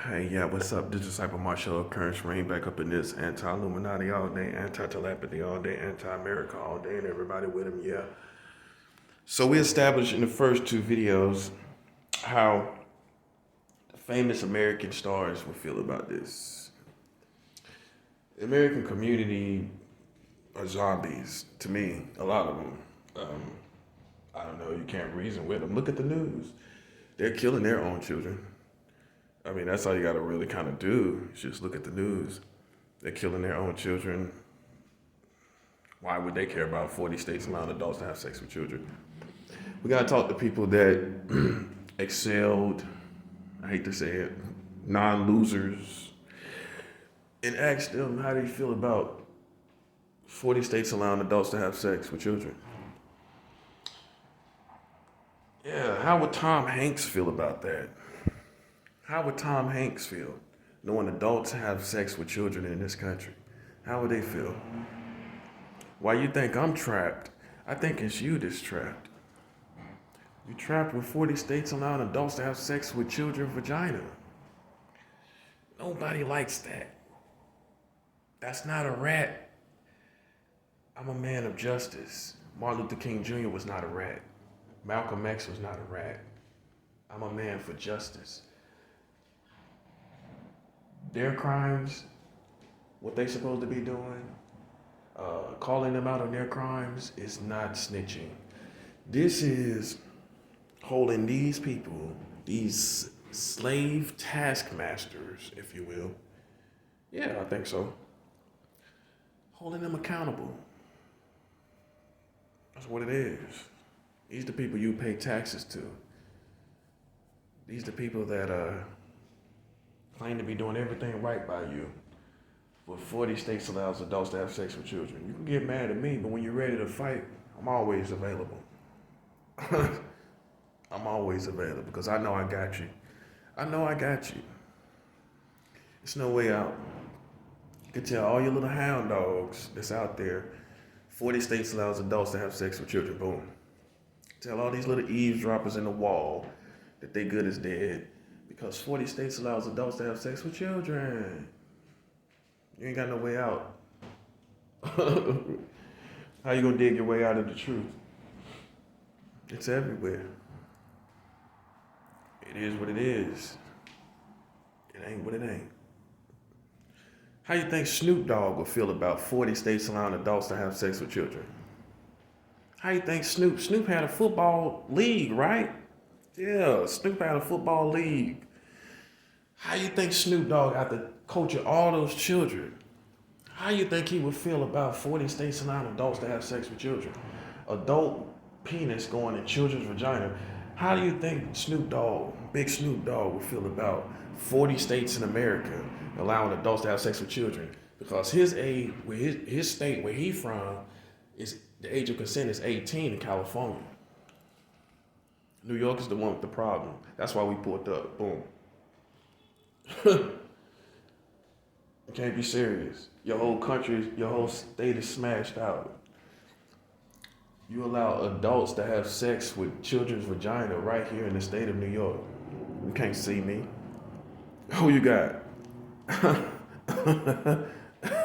Hey, yeah, what's up? This is Disciple Marshall Current Rain back up in this anti-Illuminati all day, anti-telepathy all day, anti-America all day, and everybody with him, yeah. So we established in the first two videos how the famous American stars would feel about this. The American community are zombies, to me, a lot of them. I don't know, you can't reason with them. Look at the news. They're killing their own children. I mean, that's all you got to really kind of do is just look at the news. They're killing their own children. Why would they care about 40 states allowing adults to have sex with children? We got to talk to people that excelled, I hate to say it, non-losers, and ask them how do you feel about 40 states allowing adults to have sex with children. Yeah, how would Tom Hanks feel about that? How would Tom Hanks feel knowing adults have sex with children in this country? How would they feel? Why you think I'm trapped? I think it's you that's trapped. You trapped with 40 states allowing adults to have sex with children's vagina. Nobody likes that. That's not a rat. I'm a man of justice. Martin Luther King Jr. was not a rat. Malcolm X was not a rat. I'm a man for justice. Their crimes, what they supposed to be doing, calling them out on their crimes is not snitching. This is holding these people, these slave taskmasters, if you will. Yeah, I think so. Holding them accountable. That's what it is. These are the people you pay taxes to. These are the people that claim to be doing everything right by you. But 40 states allows adults to have sex with children. You can get mad at me, but when you're ready to fight, I'm always available. I'm always available because I know I got you. I know I got you. There's no way out. You can tell all your little hound dogs that's out there, 40 states allows adults to have sex with children. Boom. Tell all these little eavesdroppers in the wall that they good as dead because 40 states allows adults to have sex with children. You ain't got no way out. How you gonna dig your way out of the truth? It's everywhere. It is what it is. It ain't what it ain't. How you think Snoop Dogg would feel about 40 states allowing adults to have sex with children? How you think Snoop had a football league, right? Yeah, Snoop had a football league. How you think Snoop Dogg after coaching all those children? How you think he would feel about 40 states allowing adults to have sex with children? Adult penis going in children's vagina. How do you think Snoop Dogg, big Snoop Dogg, would feel about 40 states in America allowing adults to have sex with children? Because his age, where his state where he from, is the age of consent is 18 in California. New York is the one with the problem. That's why we pulled up. Boom. You can't be serious. Your whole country, your whole state is smashed out. You allow adults to have sex with children's vagina right here in the state of New York. You can't see me. Who you got?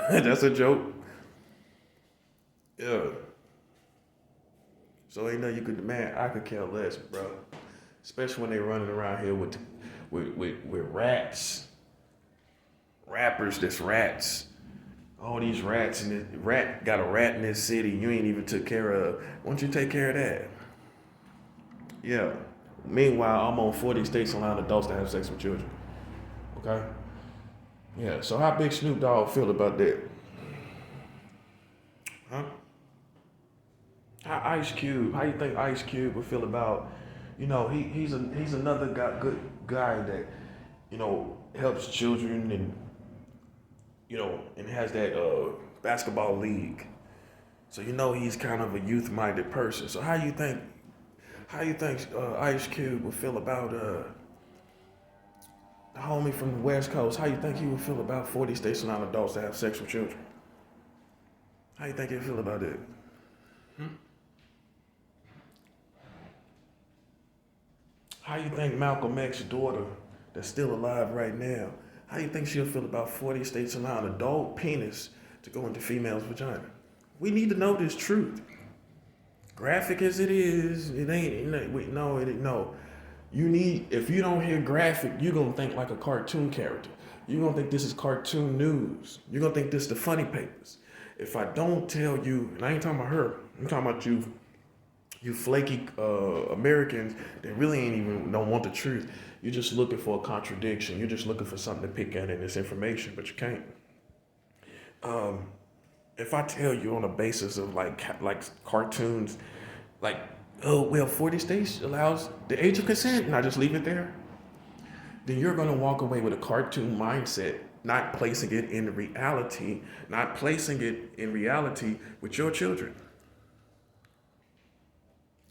That's a joke. Yeah. So ain't nothing you could demand. I could care less, bro. Especially when they running around here with rats. Rappers that's rats. All these rats and this rat got a rat in this city you ain't even took care of. Why don't you take care of that? Yeah. Meanwhile, I'm on 40 states allowing adults to have sex with children. Okay? Yeah. So how big Snoop Dogg feel about that? Huh? How Ice Cube? How you think Ice Cube would feel about? He's another good guy that helps children and and has that basketball league. So he's kind of a youth-minded person. So how you think Ice Cube would feel about the homie from the West Coast? How you think he would feel about 40 states allowing adults to have sex with children? How you think he'd feel about it? How you think Malcolm X's daughter that's still alive right now. How do you think she'll feel about 40 states allowing adult penis to go into female's vagina? We need to know this truth. Graphic as it is, it ain't. No. You need. If you don't hear graphic, you're gonna think like a cartoon character. You're gonna think this is cartoon news. You're gonna think this is the funny papers. If I don't tell you, and I ain't talking about her, I'm talking about you flaky Americans that really ain't even don't want the truth. You're just looking for a contradiction. You're just looking for something to pick at in this information, but you can't. If I tell you on a basis of like cartoons, like, oh well, 40 states allows the age of consent, and I just leave it there, then you're gonna walk away with a cartoon mindset, not placing it in reality, with your children.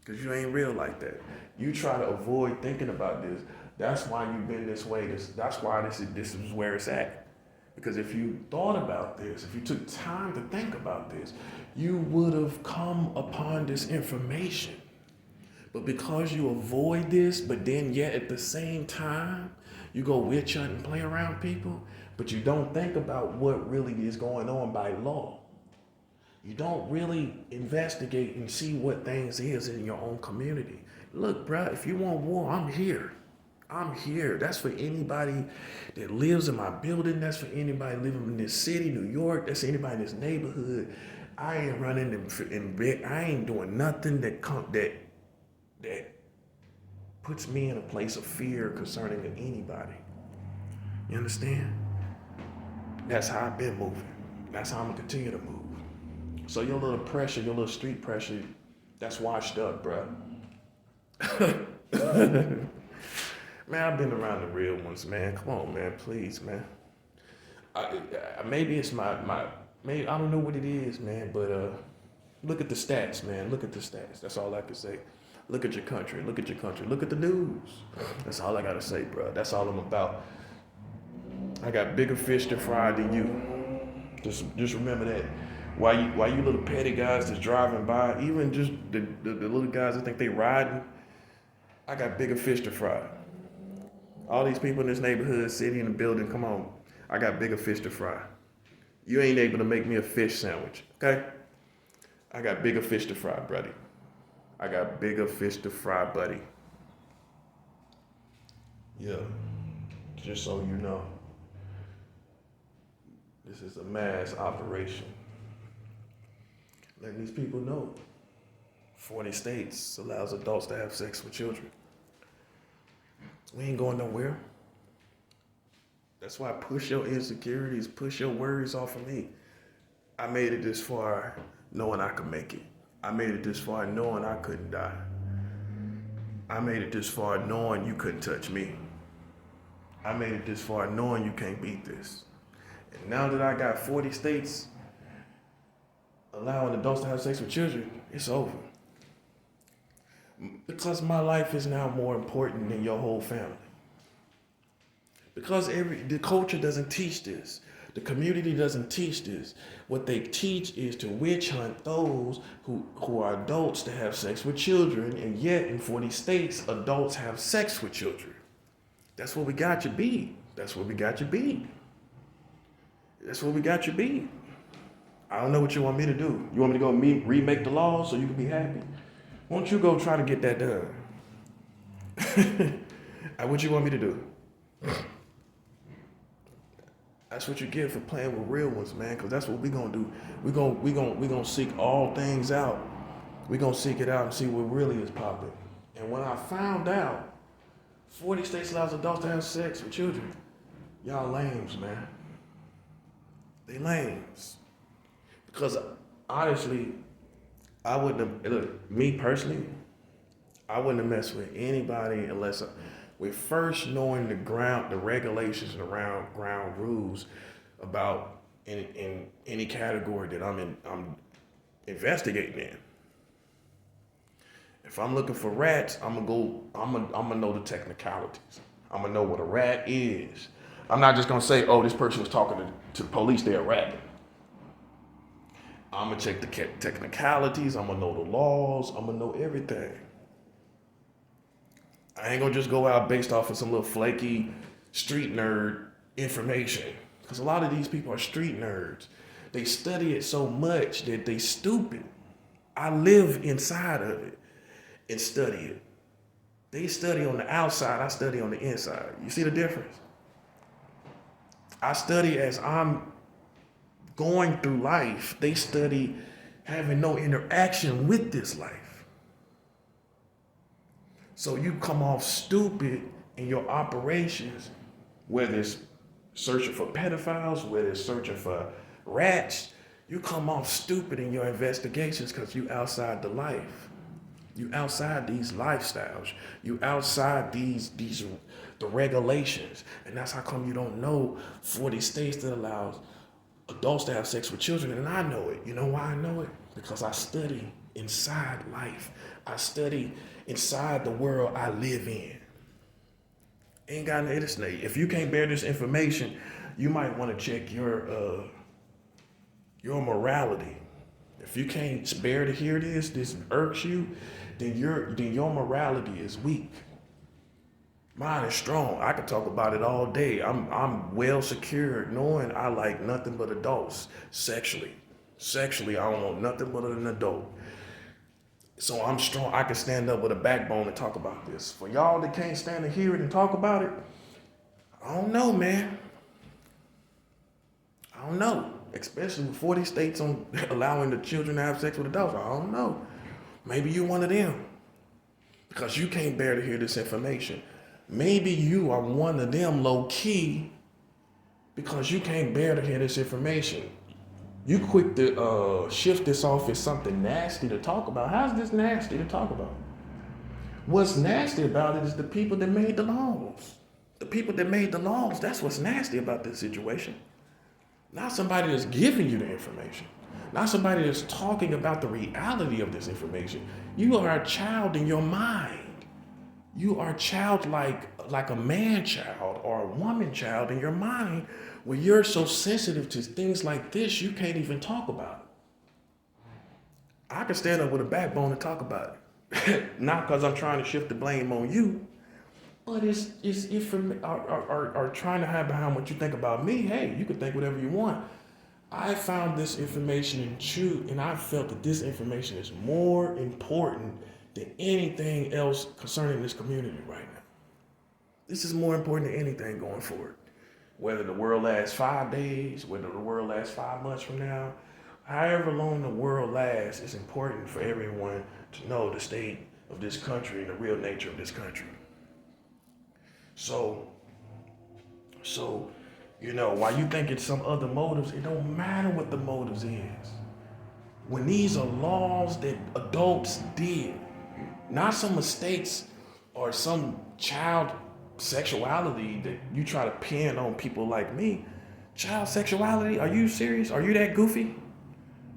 Because you ain't real like that. You try to avoid thinking about this. That's why you've been this way. That's why this is where it's at. Because if you thought about this, if you took time to think about this, you would have come upon this information. But because you avoid this, but then yet at the same time, you go witch hunt and play around people, but you don't think about what really is going on by law. You don't really investigate and see what things is in your own community. Look, bro, if you want war, I'm here. I'm here. That's for anybody that lives in my building. That's for anybody living in this city, New York. That's anybody in this neighborhood. I ain't running I ain't doing nothing that puts me in a place of fear concerning anybody. You understand? That's how I've been moving. That's how I'm gonna continue to move. So your little pressure, your little street pressure, that's washed up, bro. Man, I've been around the real ones, man. Come on, man, please, man. Maybe it's maybe I don't know what it is, man. But look at the stats, man. Look at the stats. That's all I can say. Look at your country. Look at your country. Look at the news. That's all I gotta say, bro. That's all I'm about. I got bigger fish to fry than you. Just remember that. Why you little petty guys that's driving by, even just the little guys that think they riding, I got bigger fish to fry. All these people in this neighborhood, city, in the building, come on. I got bigger fish to fry. You ain't able to make me a fish sandwich, okay? I got bigger fish to fry, buddy. I got bigger fish to fry, buddy. Yeah, just so you know. This is a mass operation. Letting these people know 40 states allows adults to have sex with children. We ain't going nowhere. That's why push your insecurities, push your worries off of me. I made it this far knowing I could make it. I made it this far knowing I couldn't die. I made it this far knowing you couldn't touch me. I made it this far knowing you can't beat this. And now that I got 40 states allowing adults to have sex with children, it's over. Because my life is now more important than your whole family. Because the culture doesn't teach this. The community doesn't teach this. What they teach is to witch hunt those who are adults to have sex with children, and yet in 40 states, adults have sex with children. That's what we got you beat. That's what we got you beat. That's what we got you beat. I don't know what you want me to do. You want me to go remake the laws so you can be happy? Why don't you go try to get that done? What you want me to do? That's what you get for playing with real ones, man, because that's what we're going to do. We're gonna seek all things out. We're going to seek it out and see what really is popping. And when I found out 40 states allows adults to have sex with children, y'all lames, man. They lames. Because honestly, I wouldn't have, look, me personally, I wouldn't have messed with anybody unless with first knowing the regulations and around ground rules about in any category that I'm investigating in. If I'm looking for rats, I'm gonna know the technicalities. I'm gonna know what a rat is. I'm not just gonna say, oh, this person was talking to police, they're a rat. I'm gonna check the technicalities. I'm gonna know the laws. I'm gonna know everything. I ain't gonna just go out based off of some little flaky street nerd information. Because a lot of these people are street nerds. They study it so much that they stupid. I live inside of it and study it. They study on the outside, I study on the inside. You see the difference? I study as I'm going through life. They study having no interaction with this life. So you come off stupid in your operations, whether it's searching for pedophiles, whether it's searching for rats. You come off stupid in your investigations because you outside the life. You outside these lifestyles. You outside the regulations. And that's how come you don't know 40 states that allows adults to have sex with children. And I know it. You know why I know it? Because I study inside life. I study inside the world I live in. Ain't got no snake. If you can't bear this information, you might want to check your morality. If you can't bear to hear this irks you, then your morality is weak. Mine is strong. I could talk about it all day. I'm well secured, knowing I like nothing but adults sexually. Sexually, I don't want nothing but an adult. So I'm strong. I can stand up with a backbone and talk about this. For y'all that can't stand to hear it and talk about it, I don't know, man. I don't know. Especially with 40 states on allowing the children to have sex with adults. I don't know. Maybe you're one of them. Because you can't bear to hear this information. Maybe you are one of them low key because you can't bear to hear this information. You quick to shift this off as something nasty to talk about. How's this nasty to talk about? What's nasty about it is the people that made the laws. The people that made the laws, that's what's nasty about this situation. Not somebody that's giving you the information. Not somebody that's talking about the reality of this information. You are a child in your mind. You are childlike, like a man child or a woman child in your mind, where you're so sensitive to things like this, you can't even talk about it. I can stand up with a backbone and talk about it. Not because I'm trying to shift the blame on you, but it's if are trying to hide behind what you think about me. Hey, you can think whatever you want. I found this information in truth, and I felt that this information is more important than anything else concerning this community right now. This is more important than anything going forward. Whether the world lasts 5 days, whether the world lasts 5 months from now, however long the world lasts, it's important for everyone to know the state of this country and the real nature of this country. So, while you think it's some other motives, it don't matter what the motives is. When these are laws that adults did, not some mistakes or some child sexuality that you try to pin on people like me. Child sexuality? Are you serious? Are you that goofy?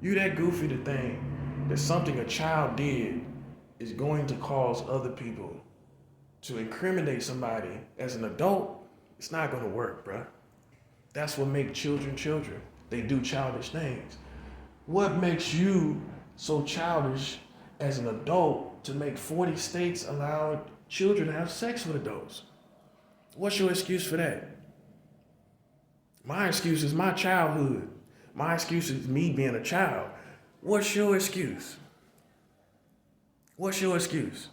You that goofy to think that something a child did is going to cause other people to incriminate somebody as an adult? It's not going to work, bruh. That's what makes children children. They do childish things. What makes you so childish as an adult to make 40 states allow children to have sex with adults? What's your excuse for that? My excuse is my childhood. My excuse is me being a child. What's your excuse? What's your excuse?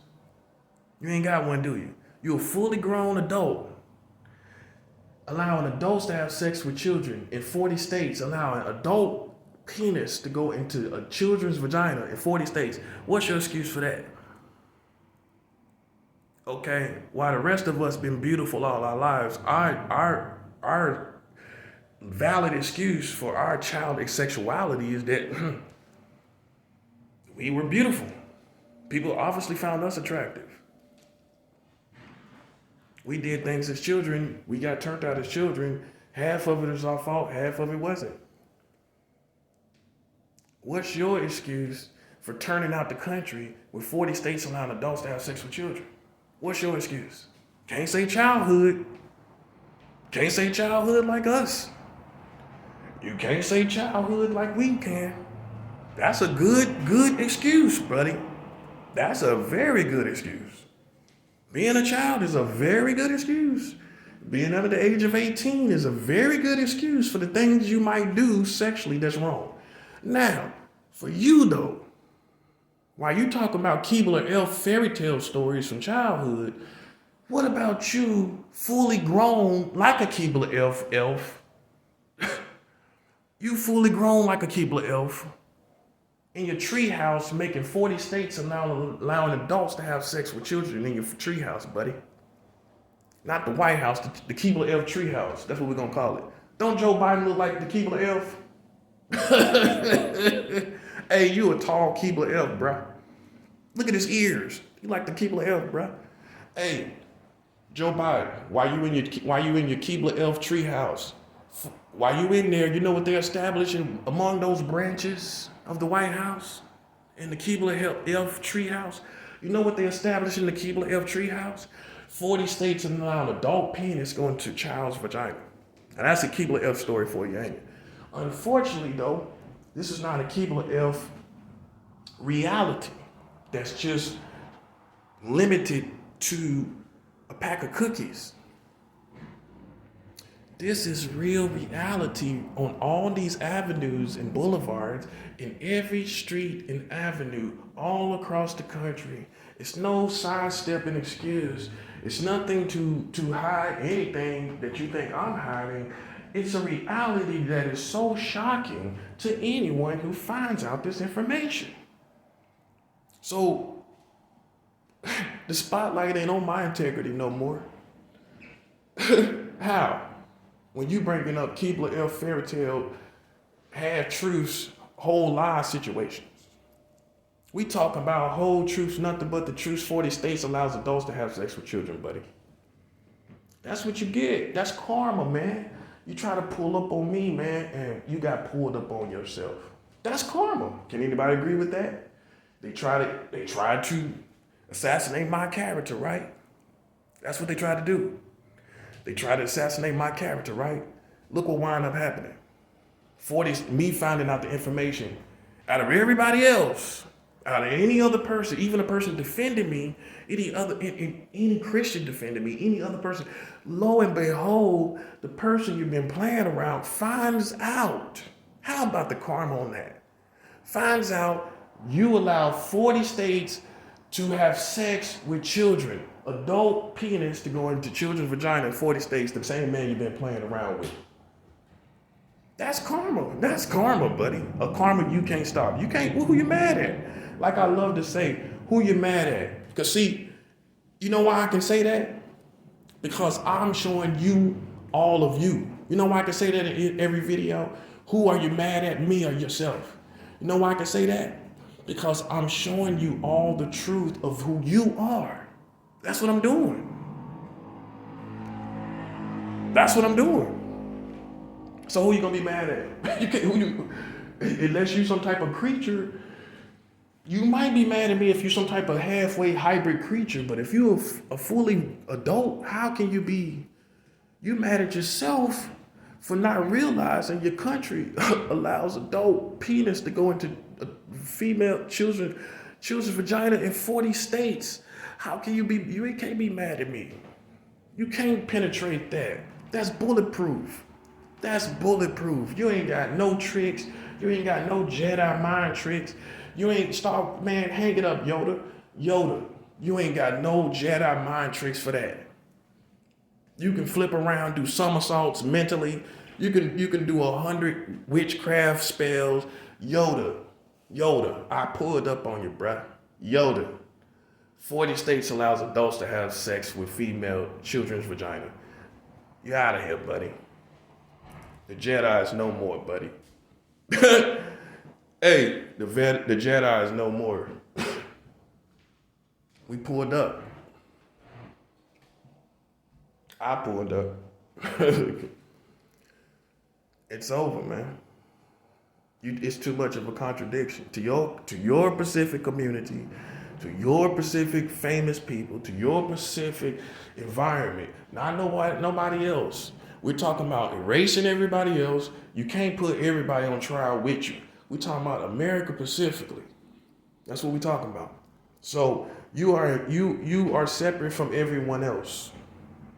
You ain't got one, do you? You're a fully grown adult, allowing adults to have sex with children in 40 states, allowing adult penis to go into a children's vagina in 40 states. What's your excuse for that? Okay, while the rest of us been beautiful all our lives, our valid excuse for our childish sexuality is that we were beautiful. People obviously found us attractive. We did things as children. We got turned out as children. Half of it is our fault. Half of it wasn't. What's your excuse for turning out the country with 40 states allowing adults to have sex with children? What's your excuse? Can't say childhood. Can't say childhood like us. You can't say childhood like we can. That's a good excuse, buddy. That's a very good excuse. Being a child is a very good excuse. Being under the age of 18 is a very good excuse for the things you might do sexually that's wrong. Now, for you though, while you talk about Keebler elf fairy tale stories from childhood, what about you fully grown like a Keebler elf? You fully grown like a Keebler elf in your treehouse making 40 states allowing adults to have sex with children in your treehouse, buddy. Not the White House, the Keebler elf treehouse. That's what we're gonna call it. Don't Joe Biden look like the Keebler elf? Hey, you a tall Keebler elf, bruh. Look at his ears. You like the Keebler elf, bruh. Hey, Joe Biden, why you in your Keebler elf treehouse? While you in there, you know what they're establishing among those branches of the White House and the Keebler elf treehouse? You know what they established in the Keebler elf treehouse? 40 states allow an adult penis going to child's vagina. And that's a Keebler elf story for you, ain't it? Unfortunately, though, this is not a Keebler elf reality that's just limited to a pack of cookies. This is real reality on all these avenues and boulevards, in every street and avenue all across the country. It's no sidestepping excuse. It's nothing to hide anything that you think I'm hiding. It's a reality that is so shocking to anyone who finds out this information. So the spotlight ain't on my integrity no more. How? When you bringing up Keebler elf fairy tale, half truths, whole lie situations. We talk about whole truths, nothing but the truth. 40 states allows adults to have sex with children, buddy. That's what you get. That's karma, man. You try to pull up on me, man, and you got pulled up on yourself. That's karma. Can anybody agree with that? They tried to assassinate my character, right? That's what they tried to do. They tried to assassinate my character, right? Look what wound up happening. Me finding out the information out of everybody else, out of any other person, even a person defending me, any Christian defending me, any other person, lo and behold, the person you've been playing around finds out. How about the karma on that? Finds out you allow 40 states to have sex with children, adult penis to go into children's vagina in 40 states, the same man you've been playing around with. That's karma. That's karma, buddy. A karma you can't stop. You can't, who you mad at? Like I love to say, who you mad at? Because see, you know why I can say that? Because I'm showing you all of you. You know why I can say that in every video? Who are you mad at, me or yourself? You know why I can say that? Because I'm showing you all the truth of who you are. That's what I'm doing. That's what I'm doing. So who you gonna be mad at? Unless you some type of creature, you might be mad at me if you're some type of halfway hybrid creature, but if you're a fully adult, how can you be, you mad at yourself for not realizing your country allows adult penis to go into female children's vagina in 40 states. How can you can't be mad at me. You can't penetrate that. That's bulletproof. That's bulletproof. You ain't got no tricks. You ain't got no Jedi mind tricks. You ain't start, man, hang it up, Yoda. Yoda, you ain't got no Jedi mind tricks for that. You can flip around, do somersaults mentally. You can do 100 witchcraft spells. Yoda, I pulled up on you, bruh. Yoda, 40 states allows adults to have sex with female children's vagina. You out of here, buddy. The Jedi is no more, buddy. Hey, the Jedi is no more. We pulled up. I pulled up. It's over, man. It's too much of a contradiction to your Pacific community, to your Pacific famous people, to your Pacific environment. Not nobody else. We're talking about erasing everybody else. You can't put everybody on trial with you. We're talking about America specifically. That's what we're talking about. So you are separate from everyone else.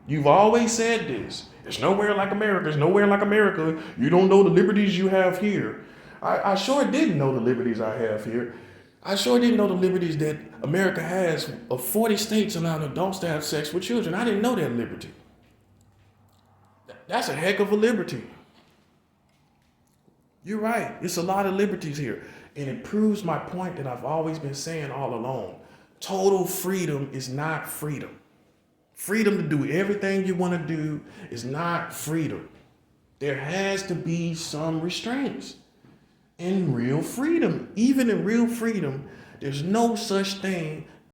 You've always said this. It's nowhere like America. It's nowhere like America. You don't know the liberties you have here. I sure didn't know the liberties I have here. I sure didn't know the liberties that America has of 40 states allowing adults to have sex with children. I didn't know that liberty. That's a heck of a liberty. You're right. It's a lot of liberties here. And it proves my point that I've always been saying all along. Total freedom is not freedom. Freedom to do everything you want to do is not freedom. There has to be some restraints. In real freedom, even in real freedom, there's no such thing